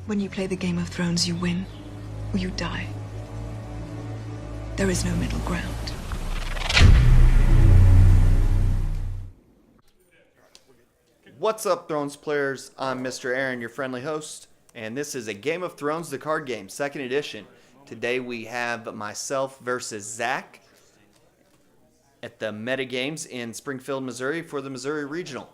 When you play the Game of Thrones, you win or you die. There is no middle ground. What's up, Thrones players? I'm Mr. Aaron, your friendly host, and this is a Game of Thrones, the card game, 2nd edition. Today we have myself versus Zack at the Meta Games in Springfield, Missouri for the Missouri Regional.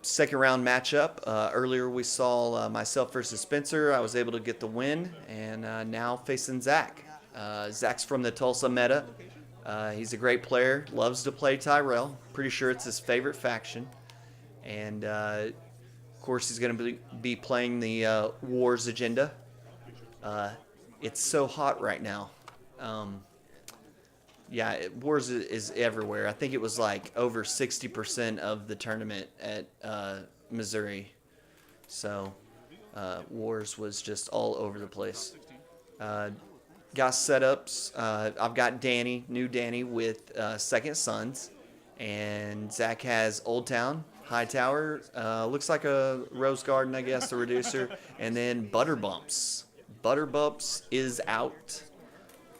Second round matchup. Earlier we saw myself versus Spencer. I was able to get the win, and now facing Zack. Zack's from the Tulsa Meta. He's a great player, loves to play Tyrell. Pretty sure it's his favorite faction. And, of course, he's going to be playing the Wars agenda. It's so hot right now. Wars is everywhere. I think it was like over 60% of the tournament at Missouri. So, Wars was just all over the place. Got setups. I've got Danny, new Danny with Second Sons, and Zack has Old Town, High Tower, looks like a Rose Garden, I guess, the reducer, and then Butter Bumps. Butter Bumps is out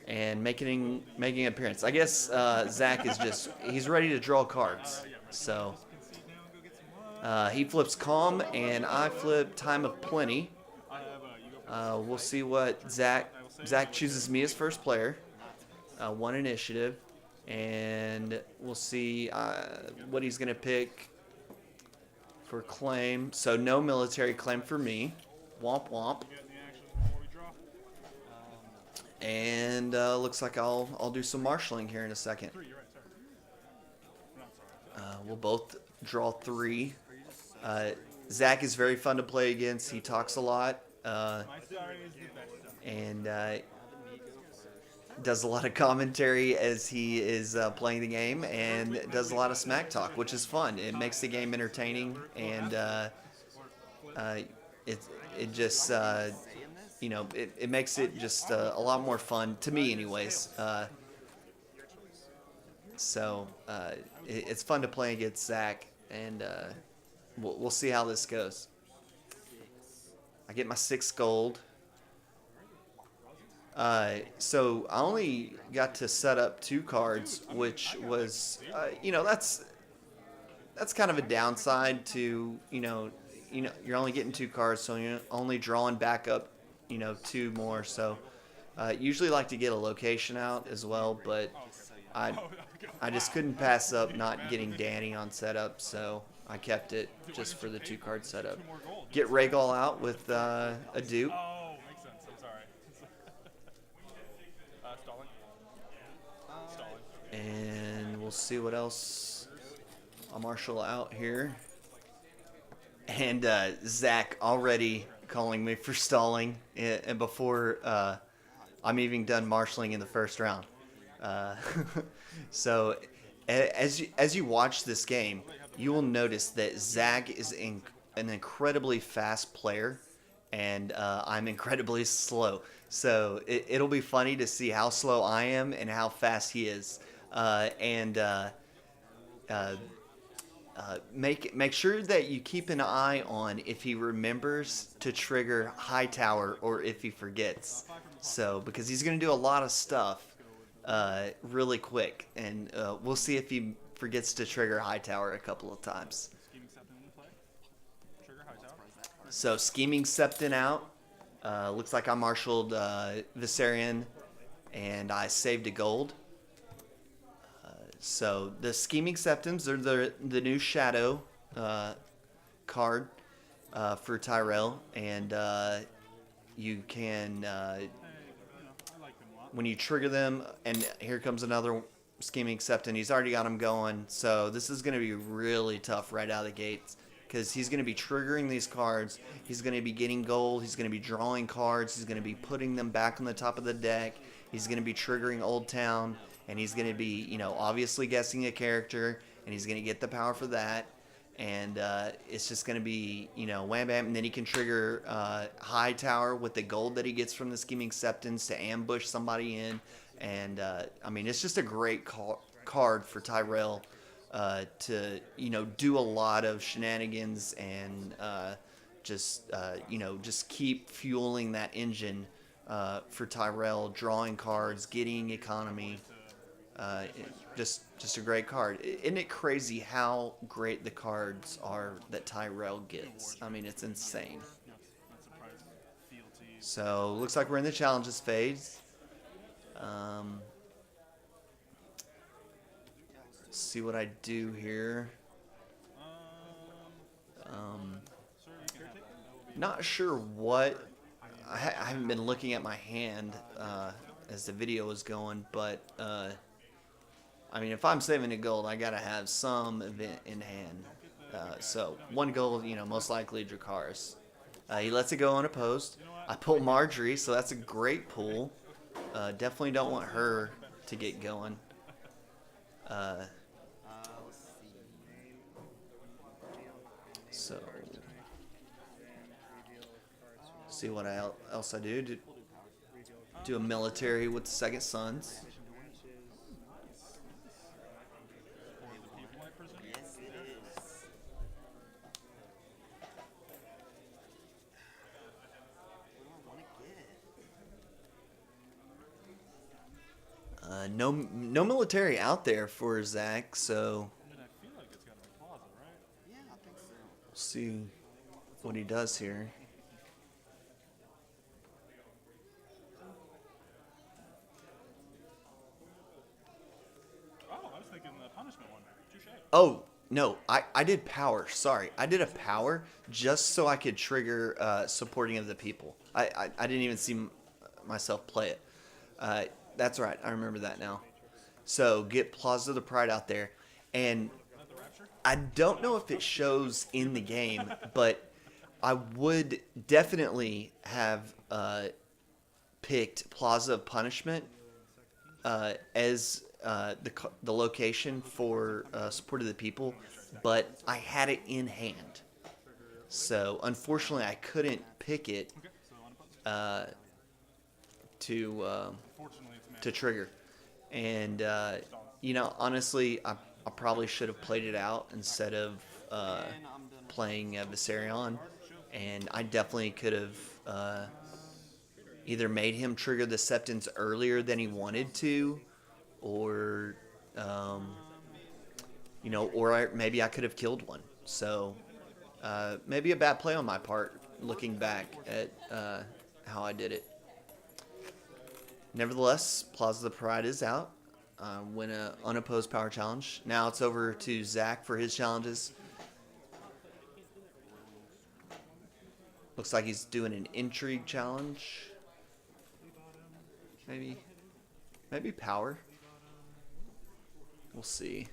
and making an appearance. I guess Zack is he's ready to draw cards. So he flips Calm, and I flip Time of Plenty. We'll see what Zack chooses me as first player, 1 initiative, and we'll see what he's going to pick for claim. So no military claim for me. Womp womp. And looks like I'll do some marshalling here in a second. We'll both draw 3. Zack is very fun to play against. He talks a lot. And does a lot of commentary as he is playing the game, and does a lot of smack talk, which is fun. It makes the game entertaining, and it just it makes it just a lot more fun to me, anyways. So it's fun to play against Zack, and we'll see how this goes. I get my 6 gold. So I only got to set up 2 cards, which was, that's kind of a downside to, you're only getting 2 cards, so you're only drawing back up, 2 more. So usually like to get a location out as well, but I just couldn't pass up not getting Danny on setup, so I kept it just for the 2 card setup. Get Rhaegal out with a dupe. And we'll see what else I'll marshal out here. And Zack already calling me for stalling, and before I'm even done marshaling in the first round. So as you watch this game, you will notice that Zack is an incredibly fast player, and I'm incredibly slow. So it'll be funny to see how slow I am and how fast he is. Make sure that you keep an eye on if he remembers to trigger High Tower or if he forgets. So because he's going to do a lot of stuff really quick, and we'll see if he forgets to trigger High Tower a couple of times. So Scheming Septon out. Looks like I marshaled Viserion, and I saved a gold. So the Scheming Septons are the new Shadow card for Tyrell, and you can when you trigger them, and here comes another Scheming Septon. He's already got him going, so this is going to be really tough right out of the gates, because he's going to be triggering these cards. He's going to be getting gold. He's going to be drawing cards. He's going to be putting them back on the top of the deck. He's going to be triggering Old Town. And he's going to be, obviously guessing a character. And he's going to get the power for that. And it's just going to be, wham bam. And then he can trigger High Tower with the gold that he gets from the Scheming Septons to ambush somebody in. And, it's just a great card for Tyrell to, do a lot of shenanigans and just just keep fueling that engine for Tyrell, drawing cards, getting economy. Just a great card. Isn't it crazy how great the cards are that Tyrell gets? I mean, it's insane. So looks like we're in the challenges phase. Let's see what I do here. Not sure what. I haven't been looking at my hand as the video was going, but I mean, if I'm saving a gold, I gotta have some event in hand. So 1 gold, most likely Dracarys. He lets it go unopposed. I pull Marjorie, so that's a great pull. Definitely don't want her to get going. So see what else I do. Do a military with the Second Sons. No military out there for Zack, so we'll see what he does here. Oh, no, I did power. Sorry. I did a power just so I could trigger supporting of the people. I didn't even see myself play it. That's right. I remember that now. So get Plaza of the Pride out there. And I don't know if it shows in the game, but I would definitely have picked Plaza of Punishment as the location for support of the people, but I had it in hand. So unfortunately, I couldn't pick it to trigger. And honestly, I probably should have played it out instead of playing Viserion, and I definitely could have either made him trigger the Septons earlier than he wanted to, or maybe I could have killed one. So maybe a bad play on my part, looking back at how I did it. Nevertheless, Plaza of the Pride is out. Win an unopposed power challenge. Now it's over to Zack for his challenges. Looks like he's doing an intrigue challenge. Maybe power. We'll see.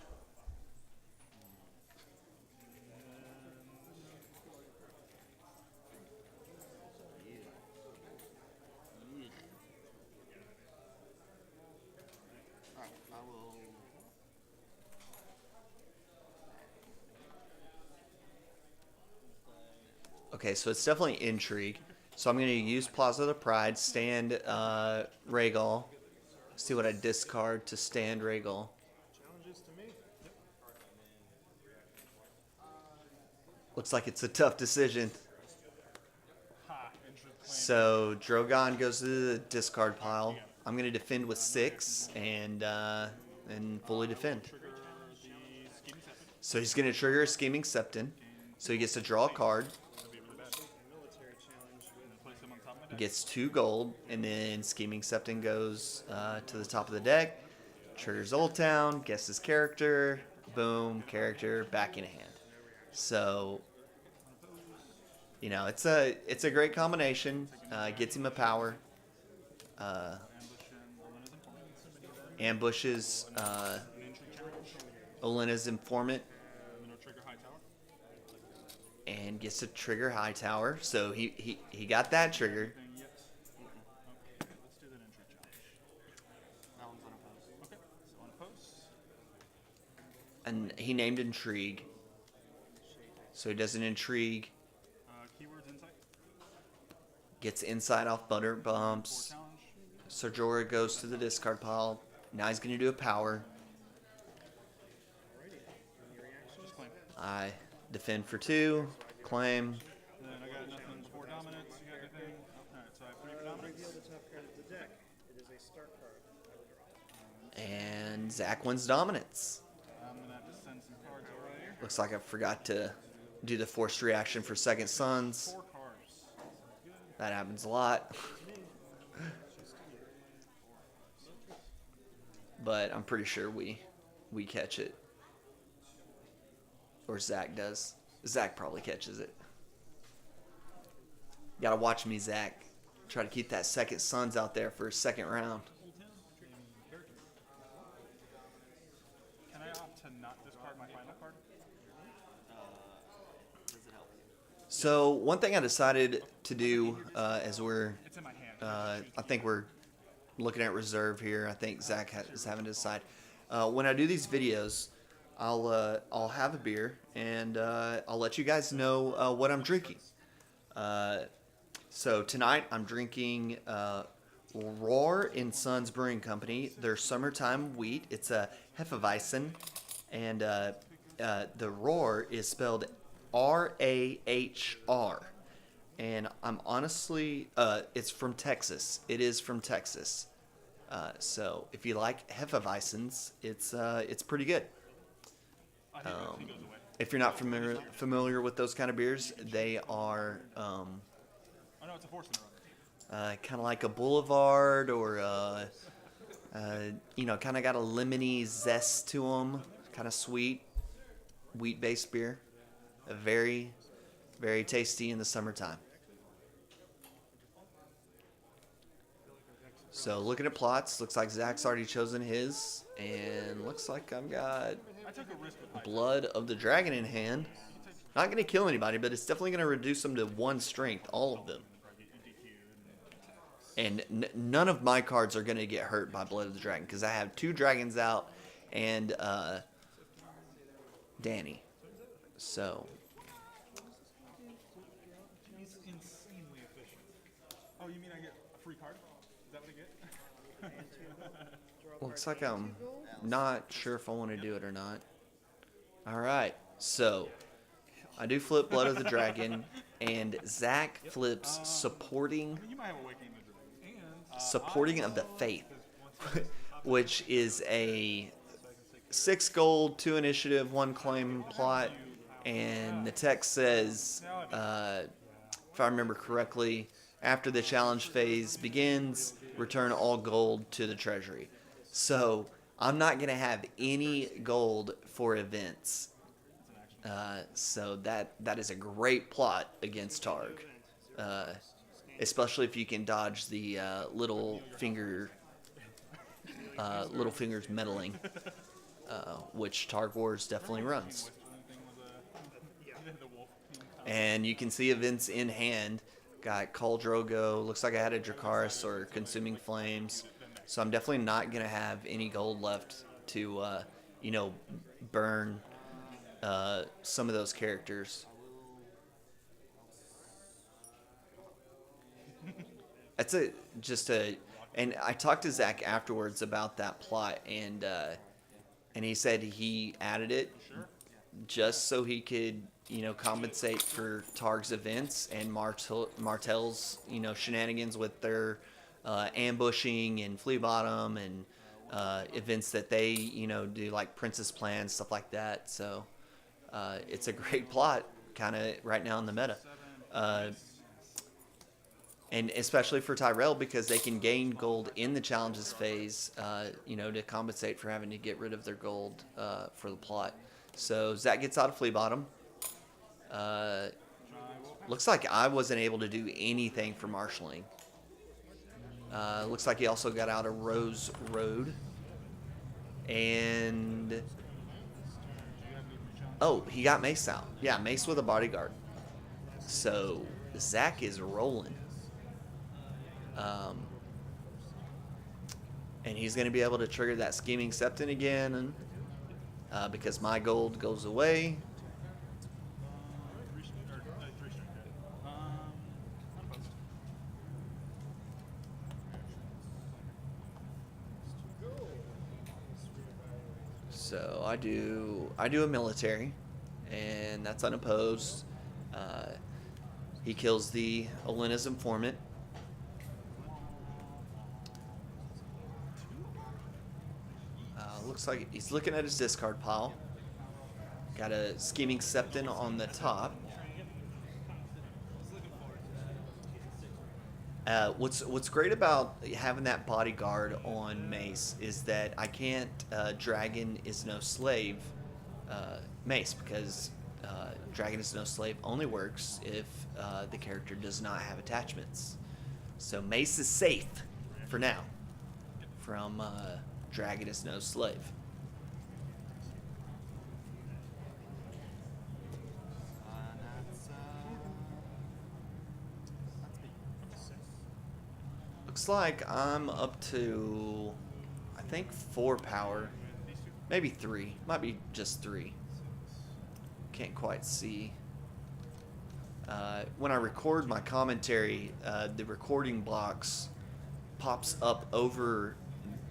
Okay, so it's definitely intrigue. So I'm going to use Plaza of the Pride, stand Rhaegal. See what I discard to stand Rhaegal. Looks like it's a tough decision. So Drogon goes to the discard pile. I'm going to defend with 6 and fully defend. So he's going to trigger a Scheming Septon. So he gets to draw a card. Gets 2 gold, and then Scheming Septon goes to the top of the deck. Triggers Old Town, guesses character, boom, character, back in hand. So, it's a great combination. Gets him a power. Ambushes Olenna's informant. And gets to trigger Hightower. So he got that trigger. And he named Intrigue. So he does an Intrigue. Gets Insight off Butter Bumps. Ser Jorah goes to the discard pile. Now he's going to do a power. I defend for 2. Claim. And Zack wins dominance. I'm gonna have to send some cards over there. Looks like I forgot to do the forced reaction for Second Sons. 4 cards. That happens a lot. But I'm pretty sure we catch it. Or Zack does. Zack probably catches it. Gotta watch me, Zack. Try to keep that Second Sons out there for a second round. Can I opt to not discard my final card? So one thing I decided to do as we're, It's in my hand. I think we're looking at reserve here. I think Zack is having to decide. When I do these videos, I'll have a beer and I'll let you guys know what I'm drinking. So tonight I'm drinking Roar & Sons Brewing Company, their summertime wheat. It's a Hefeweizen, and the Roar is spelled R-A-H-R. And I'm honestly, it's from Texas. It is from Texas. So if you like Hefeweizens, it's pretty good. If you're not familiar with those kind of beers, they are Oh no, it's a force runner. kind of like a Boulevard, or you know, kind of got a lemony zest to them. Kind of sweet, wheat-based beer. Very, very tasty in the summertime. So looking at plots, looks like Zack's already chosen his, and looks like I've got I took a risk with Blood of the Dragon in hand. Not going to kill anybody, but it's definitely going to reduce them to 1 strength, all of them. And none of my cards are going to get hurt by Blood of the Dragon, because I have 2 dragons out and Danny. So He's insanely efficient. Oh, you mean I get a free card? Is that what I get? looks like I'm not sure if I want to do it or not. All right, so I do flip Blood of the Dragon, and Zack flips Supporting You might have Awakening the Dragon. And Supporting of the Faith, which is a 6 gold, 2 initiative, 1 claim plot, and the text says, if I remember correctly, after the challenge phase begins, return all gold to the treasury. So I'm not going to have any gold for events. So that is a great plot against Targ. Especially if you can dodge the little fingers meddling, which Targ Wars definitely runs. And you can see events in hand. Got Khal Drogo. Looks like I had a Dracarys or Consuming Flames. So I'm definitely not going to have any gold left to, you know, burn some of those characters. That's and I talked to Zack afterwards about that plot, and he said he added it just so he could, you know, compensate for Targ's events and Martell's, you know, shenanigans with their ambushing and Flea Bottom and events that they, you know, do, like Princess Plan, stuff like that. So it's a great plot, kind of right now in the meta. And especially for Tyrell, because they can gain gold in the challenges phase, you know, to compensate for having to get rid of their gold for the plot. So Zack gets out of Flea Bottom. Looks like I wasn't able to do anything for marshalling. Looks like he also got out of Rose Road. And oh, he got Mace out. Yeah, Mace with a bodyguard. So Zack is rolling. And he's going to be able to trigger that Scheming Septon again, and, because my gold goes away. So I do a military, and that's unopposed. He kills the Olena's informant. looks like he's looking at his discard pile. Got a Scheming Septon on the top. What's great about having that bodyguard on Mace is that I can't Dragon is no slave Mace, because Dragon is no slave only works if the character does not have attachments. So Mace is safe for now from Dragon is no slave. Looks like I'm up to, I think, 4 power. Maybe 3. Might be just 3. Can't quite see. When I record my commentary, the recording box pops up over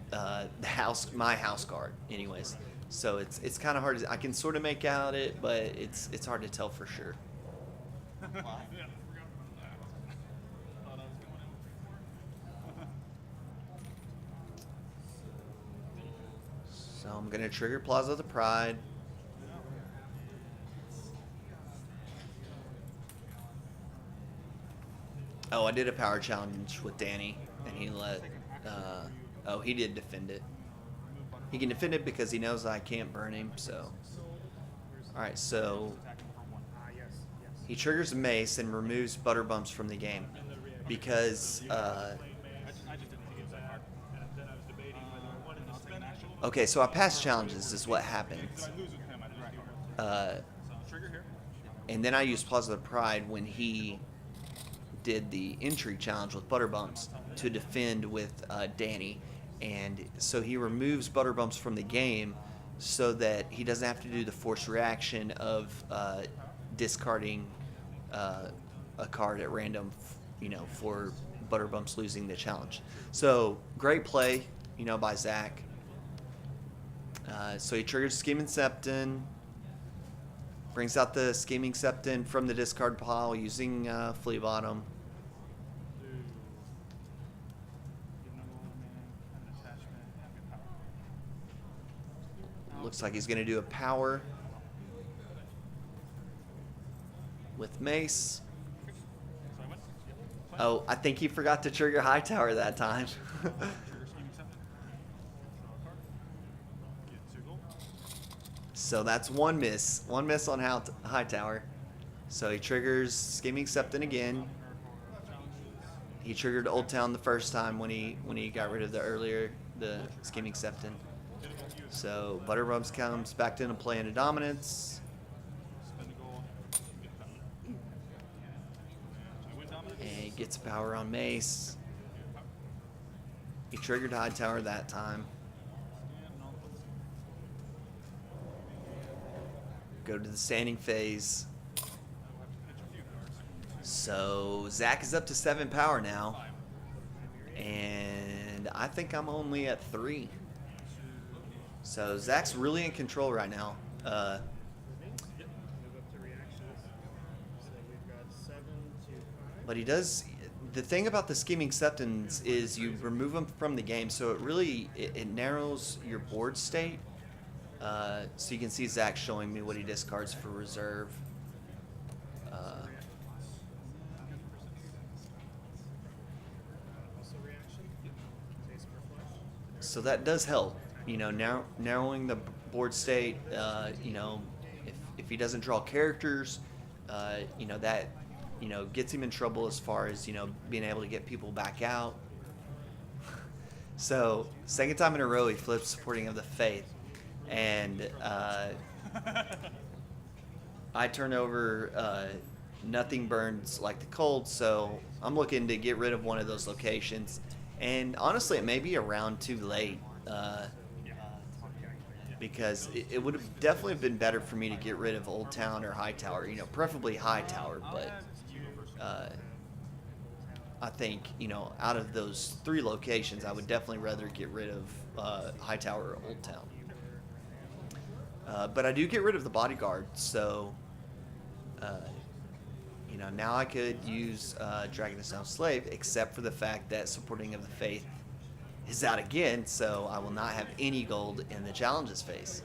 the house, my house guard. Anyways, so it's kind of hard. I can sort of make out it, but it's hard to tell for sure. So I'm gonna trigger Plaza of the Pride. Oh, I did a power challenge with Danny, and he let. Oh, he did defend it. He can defend it because he knows I can't burn him. So, all right. So he triggers a mace and removes butter bumps from the game because. Okay, so I pass challenges is what happens. And then I used Plaza of Pride when he did the intrigue challenge with butter bumps to defend with Danny, and so he removes butter bumps from the game so that he doesn't have to do the forced reaction of discarding a card at random, for butter bumps losing the challenge. So great play, by Zack. So he triggers Scheming Septon, brings out the Scheming Septon from the discard pile using Flea Bottom. Looks like he's going to do a power with Mace. Oh, I think he forgot to trigger Hightower that time. So that's one miss. One miss on Hightower. So he triggers Scheming Septon again. He triggered Old Town the first time when he got rid of the Scheming Septon. So Butter Bumps comes back into play into dominance. And he gets power on Mace. He triggered Hightower that time. Go to the standing phase. So Zack is up to 7 power now. And I think I'm only at 3. So Zack's really in control right now. But he does. The thing about the Scheming Septons is you remove them from the game, so it narrows your board state. So you can see Zack showing me what he discards for reserve. So that does help, narrowing the board state. If he doesn't draw characters, that gets him in trouble as far as being able to get people back out. So second time in a row he flips Supporting of the Faith. And I turn over Nothing Burns Like the Cold, so I'm looking to get rid of one of those locations. And honestly, it may be a round too late because it would have definitely been better for me to get rid of Old Town or Hightower, preferably Hightower, but I think, out of those 3 locations, I would definitely rather get rid of Hightower or Old Town. But I do get rid of the bodyguard, so now I could use Dragon is Now Slave, except for the fact that Supporting of the Faith is out again, so I will not have any gold in the challenges phase.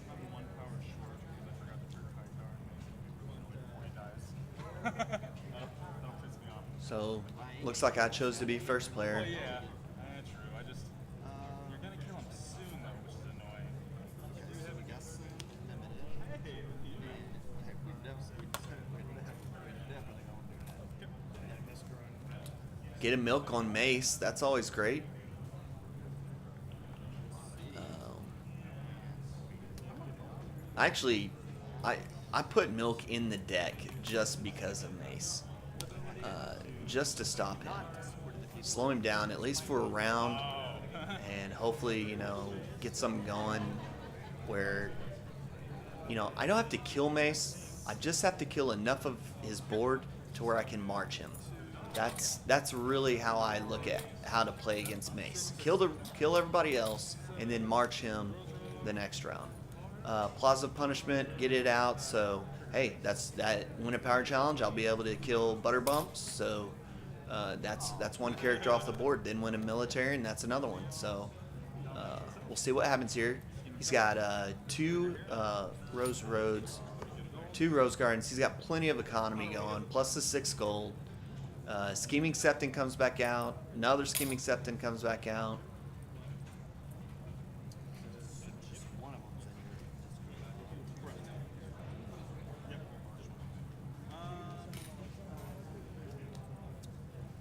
I'm 1 power short because I forgot to trigger high tower. Before he dies. That'll piss me off. So, looks like I chose to be first Well, player. yeah, true. I just you're gonna kill him soon though, which is annoying. You have a guess. Hey, Get a milk on Mace. That's always great. Actually, I put milk in the deck just because of Mace. Just to stop him. Slow him down at least for a round. And hopefully, you know, get something going where, you know, I don't have to kill Mace. I just have to kill enough of his board to where I can march him. That's really how I look at how to play against Mace. Kill everybody else and then march him the next round. Plaza Punishment, get it out. So hey, that win a power challenge. I'll be able to kill Butterbumps. So that's one character off the board. Then win a military, and that's another one. So we'll see what happens here. He's got 2 Rose Roads, 2 Rose Gardens. He's got plenty of economy going, plus the 6 gold. Scheming Septon comes back out. Another Scheming Septon comes back out.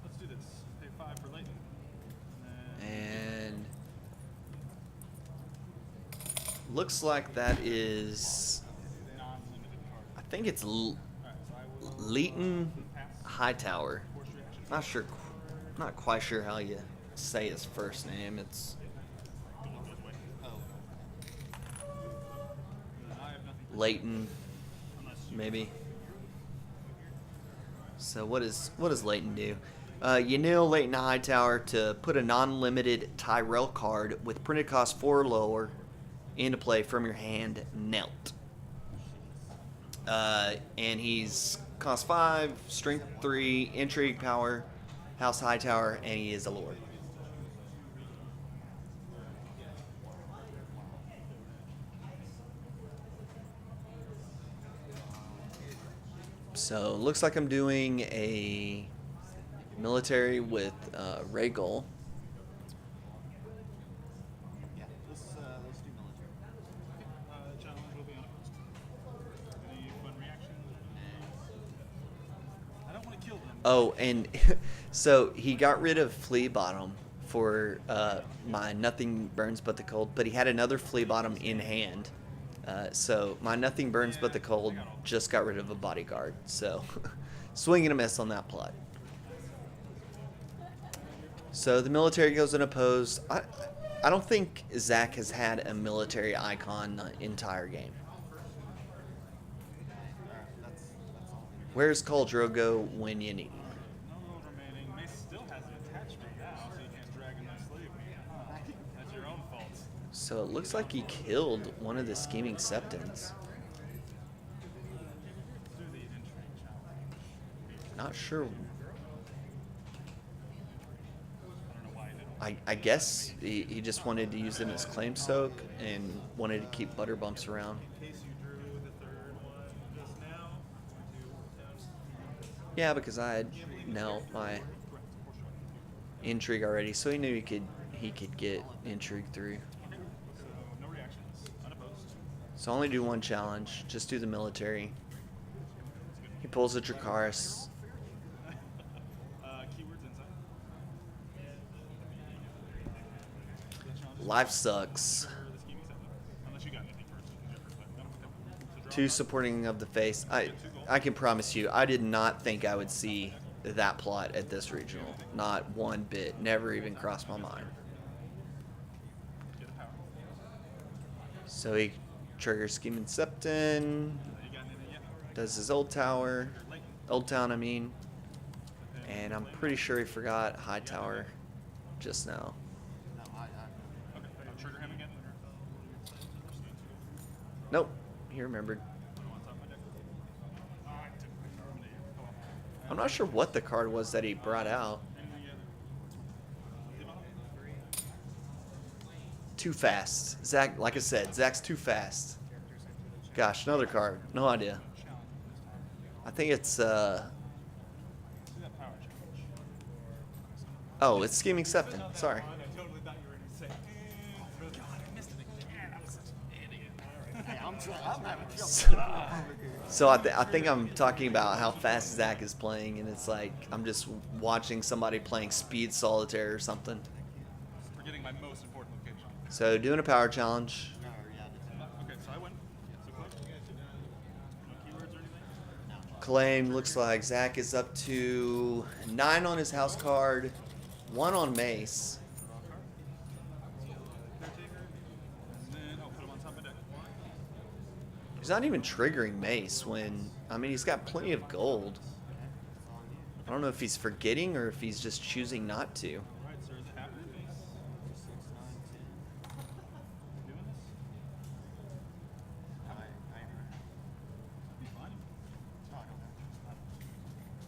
let's do this. Pay 5 for Leighton. And looks like that is, Non-limited card. I think it's Alright, so I will Leighton pass. Hightower. Force reaction. Not quite sure how you say his first name. It's I have nothing. Leighton, maybe. So what does Leighton do? You nail Leighton Hightower to put a non-limited Tyrell card with printed cost 4 or lower into play from your hand, knelt. And he's cost 5, strength 3, intrigue power, House Hightower, and he is a lord. So looks like I'm doing a military with Rhaegal. Yeah, let's do military. Challenge will be unopposed. Any fun reactions? I don't want to kill them. Oh, and so he got rid of Flea Bottom for my Nothing Burns But the Cold, but he had another Flea Bottom in hand. So my Nothing Burns But the Cold just got rid of a bodyguard. So swing and a miss on that plot. So the military goes unopposed. I don't think Zack has had a military icon the entire game. That's all. Where's Khal Drogo when you need him? No gold remaining. Mace still has an attachment now, so you can't drag in that slave. Huh. That's your own fault. So it looks like he killed one of the Scheming Septons. Let's do the intrigue challenge. Not sure. I don't know why he didn't. I guess he just wanted to use them as claim soak and wanted to keep Butterbumps around. In case you drew the third one just now, Yeah, because I had knelt my intrigue already, so he knew he could get intrigue through. so no reactions, unopposed. So only do one challenge. Just do the military. He pulls a Dracarys. Keywords inside. Life sucks. For the scheming set, unless you got anything first. So draw 2 supporting of the face. I can promise you, I did not think I would see that plot at this regional. Not one bit. Never even crossed my mind. get a power. So he triggers Scheming Septon, You got anything yet? does his old tower, Leighton. old town I mean, and I'm pretty sure he forgot High Tower just now. No, Okay, trigger him again. Nope, he he remembered. Put him on top of my deck. Oh, I took my terminator. Oh, well. I'm not sure what the card was that he brought out. Anything yet? Leave on him? Too fast. Zack, like I said, Zack's too fast. Gosh, another card. No idea. Challenge this time. I think it's, See that power challenge. oh, it's Scheming Septon. Not that Sorry. one. I totally thought you were going to say, God, I missed it again. I'm such an idiot. All right. Hey, I'm having trouble. So I think I'm talking about how fast Zack is playing, and it's like I'm just watching somebody playing speed solitaire or something. Forgetting my most important location. So doing a power challenge. No, yeah, Okay, so I win. So close. No keywords or anything? Claim looks like Zack is up to 9 on his house card, 1 on Mace. Draw a card. Caretaker. And then I'll put him on top of my deck. He's not even triggering Mace when, I mean, he's got plenty of gold. I don't know if he's forgetting or if he's just choosing not to. All right, sir, is it happening? 6, 9, 10. Doing this? I Be fine. no, I don't know.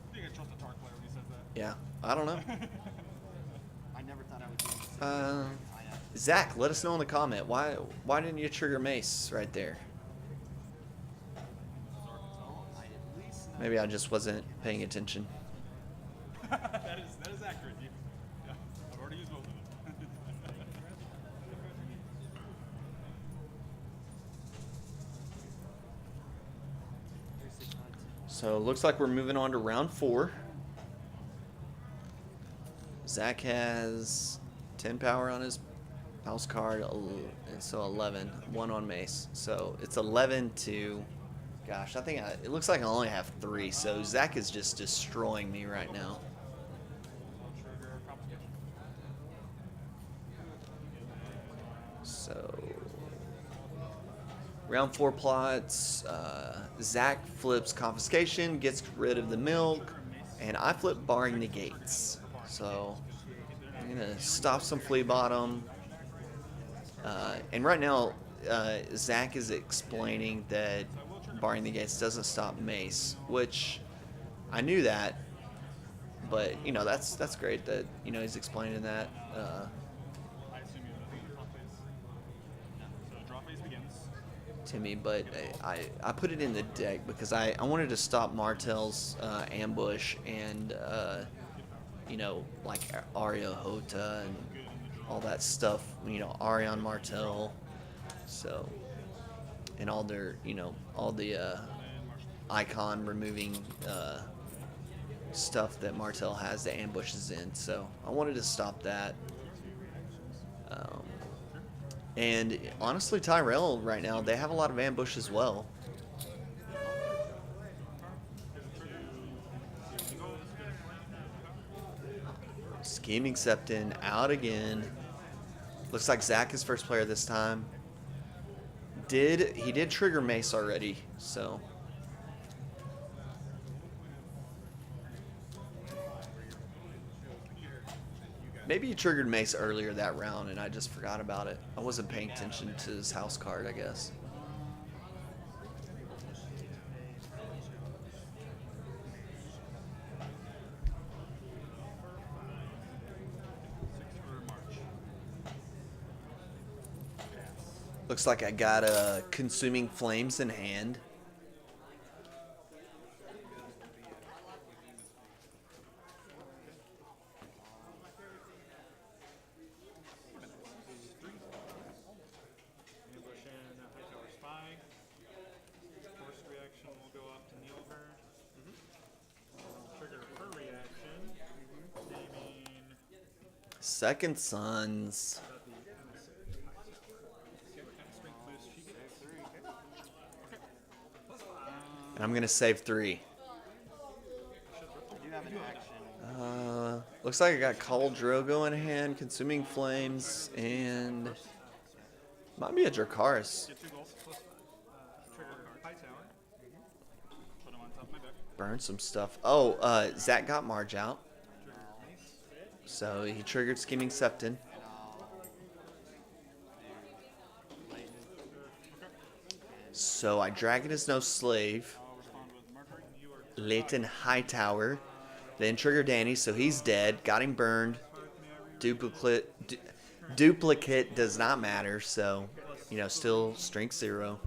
I think I trust a Targ player when he says that. Yeah, I don't know. I never thought I would be able to say Zack, let us know in the comment. Why didn't you trigger Mace right there? I at least know. Maybe I just wasn't paying attention. that is accurate. Yeah, I've already used both of them. 3, 6, 9, 10. So it looks like we're moving on to round 4. Zack has 10 power on his house card, so 11, 1 on Mace. So it's 11 to, gosh, I think it looks like I only have 3. So Zack is just destroying me right now. I'll trigger confiscation. So round 4 plots. Zack flips confiscation, gets rid of the milk, and I flip barring negates. So I'm gonna stop some flea bottom. And right now, Zack is explaining that barring negates doesn't stop Mace, which I knew that, but you know that's great that he's explaining that. I assume you have nothing in the top phase. So draw phase begins. To me, but I put it in the deck because I wanted to stop Martell's ambush and like Arya Hota and all that stuff, Arion Martell, so, and all their all the icon removing stuff that Martell has the ambushes in, so I wanted to stop that. And honestly, Tyrell right now, they have a lot of ambush as well. Scheming Septon out again. Looks like Zack is first player this time. He did trigger Mace already, so. Maybe he triggered Mace earlier that round and I just forgot about it. I wasn't paying attention to his house card, I guess. Looks like I got Consuming Flames in hand. Ambush and Hightower Spy. Force reaction will go off to Neilver. Trigger her reaction. Naming Second Sons. And I'm gonna save 3. I do have an action. Looks like I got Khal Drogo in hand, Consuming Flames, and might be a Dracarys. get 2 goals plus trigger Hightower. Put him on top of my deck. Burn some stuff. Oh, Zack got Marge out. So he triggered Scheming Septon. So I Dragon is no slave. I'll respond with Mercury. You are Leighton Hightower. Then trigger Danny, so he's dead. Got him burned. Duplicate does not matter, so, you know, still strength 0.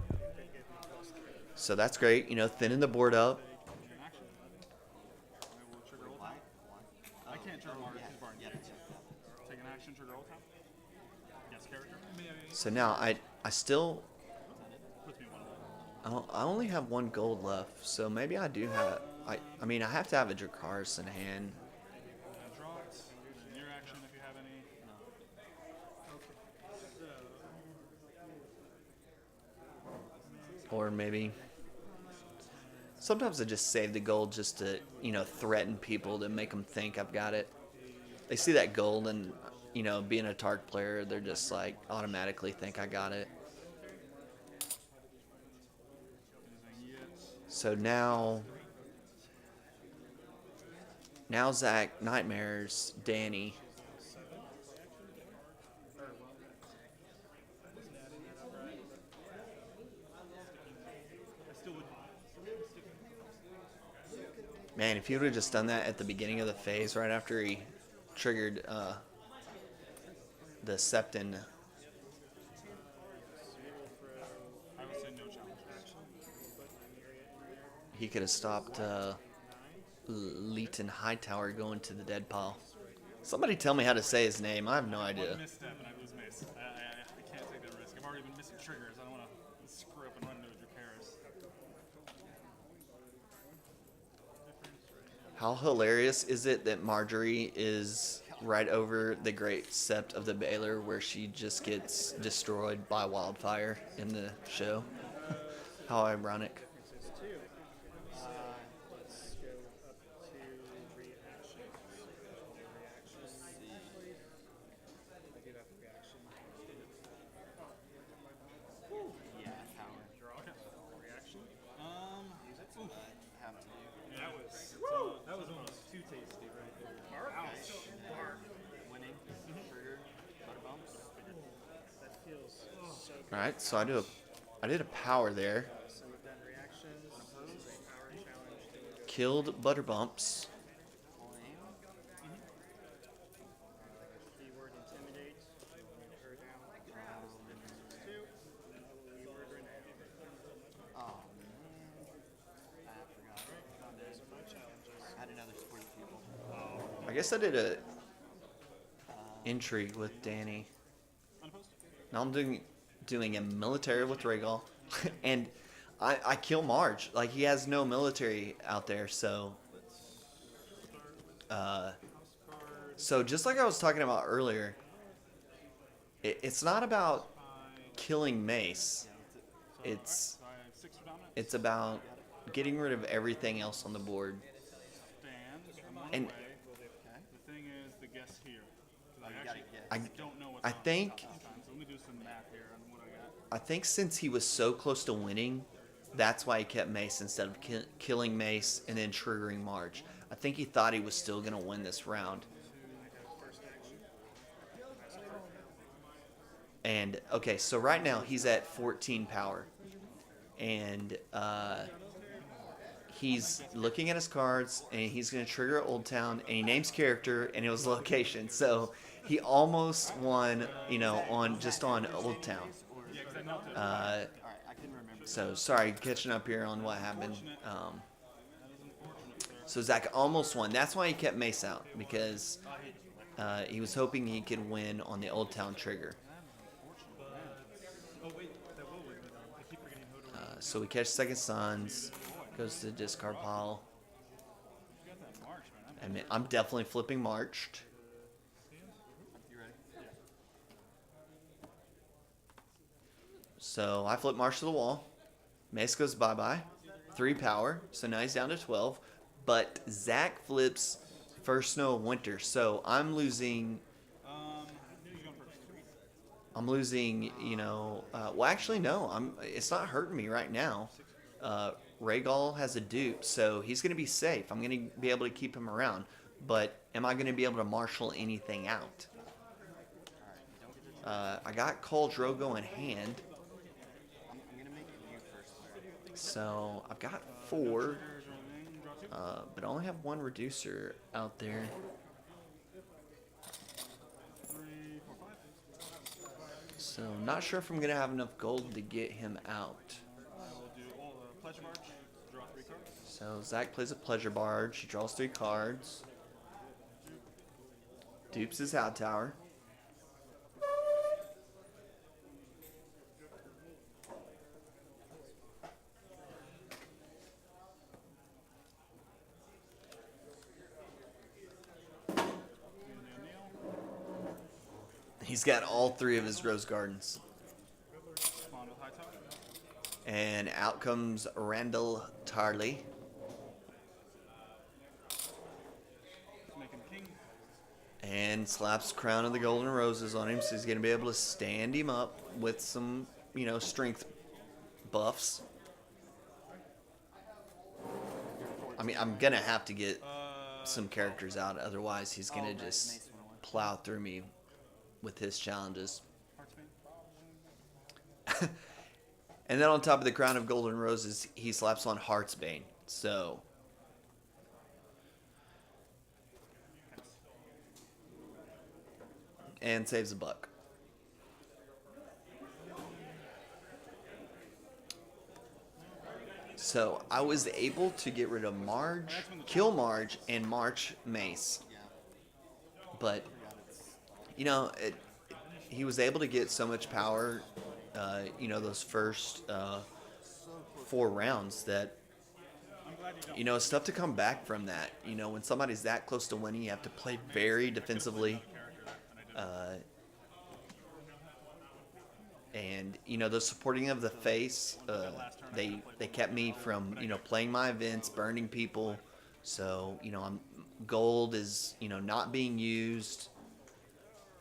So that's great, you know, thinning the board up. in action. I will trigger old Why? tap. Why? I can't trigger Mars. He's burned. Yeah, Take an action, trigger old tap. Yes, character. So now I still, Puts me one away. I only have 1 gold left, so maybe I do have, I mean, I have to have a Dracarys in hand. And draw it. And your action if you have any. Or maybe, sometimes I just save the gold just to, you know, threaten people to make them think I've got it. They see that gold and, you know, being a Targ player, they're just like automatically think I got it. Using yes. So now Zack, Nightmares, Danny. I still would. Man, if he would have just done that at the beginning of the phase, right after he triggered the Septon, I would say no challenge. he could have stopped Leighton Hightower going to the dead pile. Somebody tell me how to say his name. I have no idea. One misstep and I lose mace. I can't take that risk. I've already been missing triggers. I don't want to screw up and run into a Dracarys. How hilarious is it that Marjorie is right over the Great Sept of the Baylor, where she just gets destroyed by wildfire in the show? How ironic. Let's go up to reactions. I do have a reaction. Yeah, power. Draw. Reaction. Oof. Have to. Yeah, that was almost too tasty right there. Bar. Winning. Trigger. Butter bumps. That feels so good. All right, so I did a power there. So we've done reactions. This is a power challenge. Then we go Killed Butterbumps. Flame. keyword intimidate. Move her down. Difference is 2. And then keyword renown. Oh man. I forgot. There's my challenges. I had another support people. I guess I did a intrigue with Danny. Unopposed? Now I'm doing a military with Rhaegal, and I kill Marge. Like, he has no military out there, so so just like I was talking about earlier, it's not about killing Mace. It's So I have 6 for dominant. it's about getting rid of everything else on the board. Stand. I'm on And the way. The thing is, the guess here. 'Cause I gotta actually guess. don't know what's I on think sometimes. So let me do some math here on what I got. I think since he was so close to winning, that's why he kept Mace instead of killing Mace and then triggering Marge. I think he thought he was still going to win this round. First action. And, okay, so right now he's at 14 power. And he's looking at his cards, and he's going to trigger Old Town, and he names character, and it was location. So he almost won, you know, on Old Town. Yeah, because I melted. Uh, Alright, I couldn't remember. So sorry, catching up here on what happened. That is unfortunate, sir. So Zack almost won. That's why he kept Mace out, because he was hoping he could win on the Old Town trigger. Oh, wait. That will win. I keep forgetting who to So we catch Second Sons, goes to the discard pile. You got that March, man. I mean, I'm definitely flipping Marched. You ready? So I flip March to the wall. Mace goes bye-bye. 3 power, so now he's down to 12. But Zack flips First Snow of Winter, so I'm losing, Who's going first? you know, well, actually, no, it's not hurting me right now. Rhaegal has a dupe, so he's going to be safe. I'm going to be able to keep him around. But am I going to be able to marshal anything out? I got Khal Drogo in hand. I'm gonna make you first So I've got 4, Triggers or anything. Draw 2. but I only have 1 reducer out there. 3, 4, 5. So not sure if I'm gonna have enough gold to get him out. I will do all the Pledge March. Draw 3 cards. So Zack plays a pleasure barge. He draws 3 cards. Dupes his Hound Tower. He's got all 3 of his Rose Gardens. Spawn with High Tower. And out comes Randall Tarley. Making king. And slaps Crown of the Golden Roses on him, so he's going to be able to stand him up with some, you know, strength buffs. I mean, I'm going to have to get some characters out, otherwise he's going to just plow through me with his challenges. Heartsbane. And then on top of the Crown of Golden Roses, he slaps on Heartsbane. So and saves a buck. So I was able to get rid of Marge, kill Marge, and March Mace. But you know, he was able to get so much power, you know, those first 4 rounds that, you know, it's tough to come back from that. You know, when somebody's that close to winning, you have to play very defensively. And, you know, the supporting of the face, they kept me from, you know, playing my events, burning people. So, you know, gold is, you know, not being used.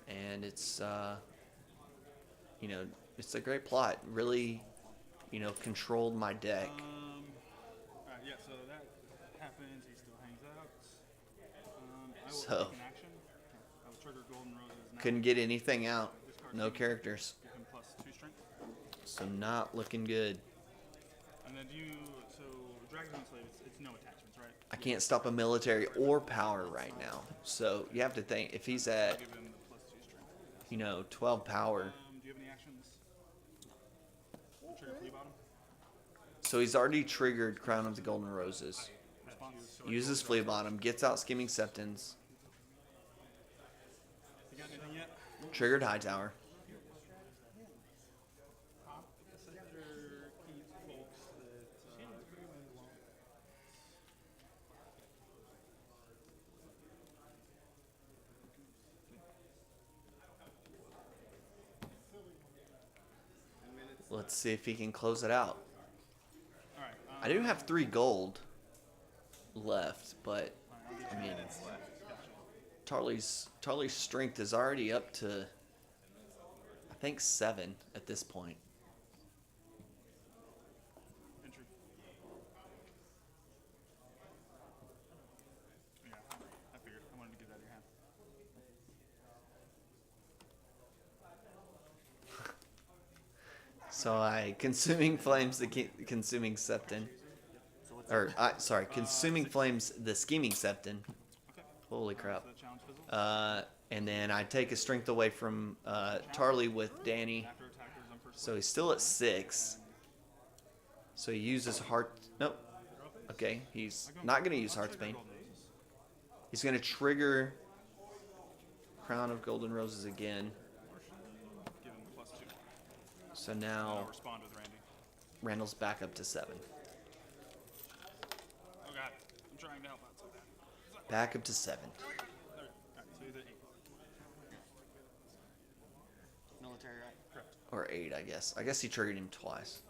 And it's, you know, it's a great plot. Really, you know, controlled my deck. Alright, yeah, so that happens. He still hangs out. I will So, take an action. I will trigger Golden Roses now. couldn't get anything out. No characters. Give him +2 strength. So not looking good. And then so Dragon's Slave, it's no attachments, right? I can't stop a military or power right now. So you have to think, if he's at, Give him the +2 strength. you know, 12 power. Do you have any actions? Trigger Flea Bottom. So he's already triggered Crown of the Golden Roses. Response. Uses Flea Bottom, gets out Skimming Septons, You got anything yet? triggered Hightower. Let's see if he can close it out. Alright, I do have 3 gold left, but I mean, Tarley's strength is already up to, I think, 7 at this point. entry. Yeah, I figured. I wanted to get that out of your hand. So I consuming flames the consuming septon, or sorry, consuming flames the scheming septon. Okay. Holy crap! So the challenge fizzles. And then I take a strength away from Tarley with Danny, After attackers on first so he's still at 6. So he uses heart. Nope. Okay, he's not gonna use Heartsbane. He's gonna trigger Crown of Golden Roses again. Give him +2. So I'll now respond with Randy. Randall's back up to 7. Oh god, I'm trying to help out so bad. Back up to 7. Alright, so he's at 8. Military, right? Correct. Or 8, I guess. I guess he triggered him twice.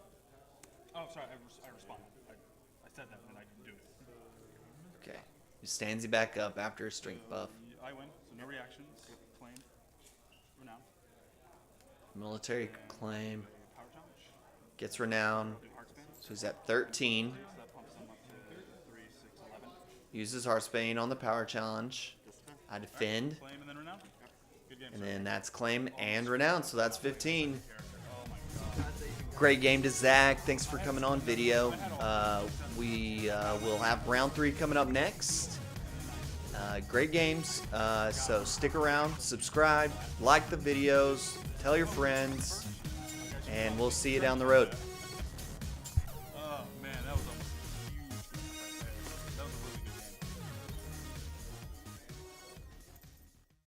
Oh, sorry, I responded. I said that and I didn't do it. Okay. He stands you back up after a strength buff. I win, so no reactions. Claim. Renown. Military claim. Power challenge. Gets renown. Do Heartsbane. So he's at 13. So that pumps him up to 3, 6, 11. Uses Heartsbane on the power challenge. I defend. Claim and then Renown. Good game. And then that's claim and renown. So that's 15. Oh my god. Great game to Zack. Thanks for coming on video. We will have round 3 coming up next. Great games. So stick around, subscribe, like the videos, tell your friends, and we'll see you down the road.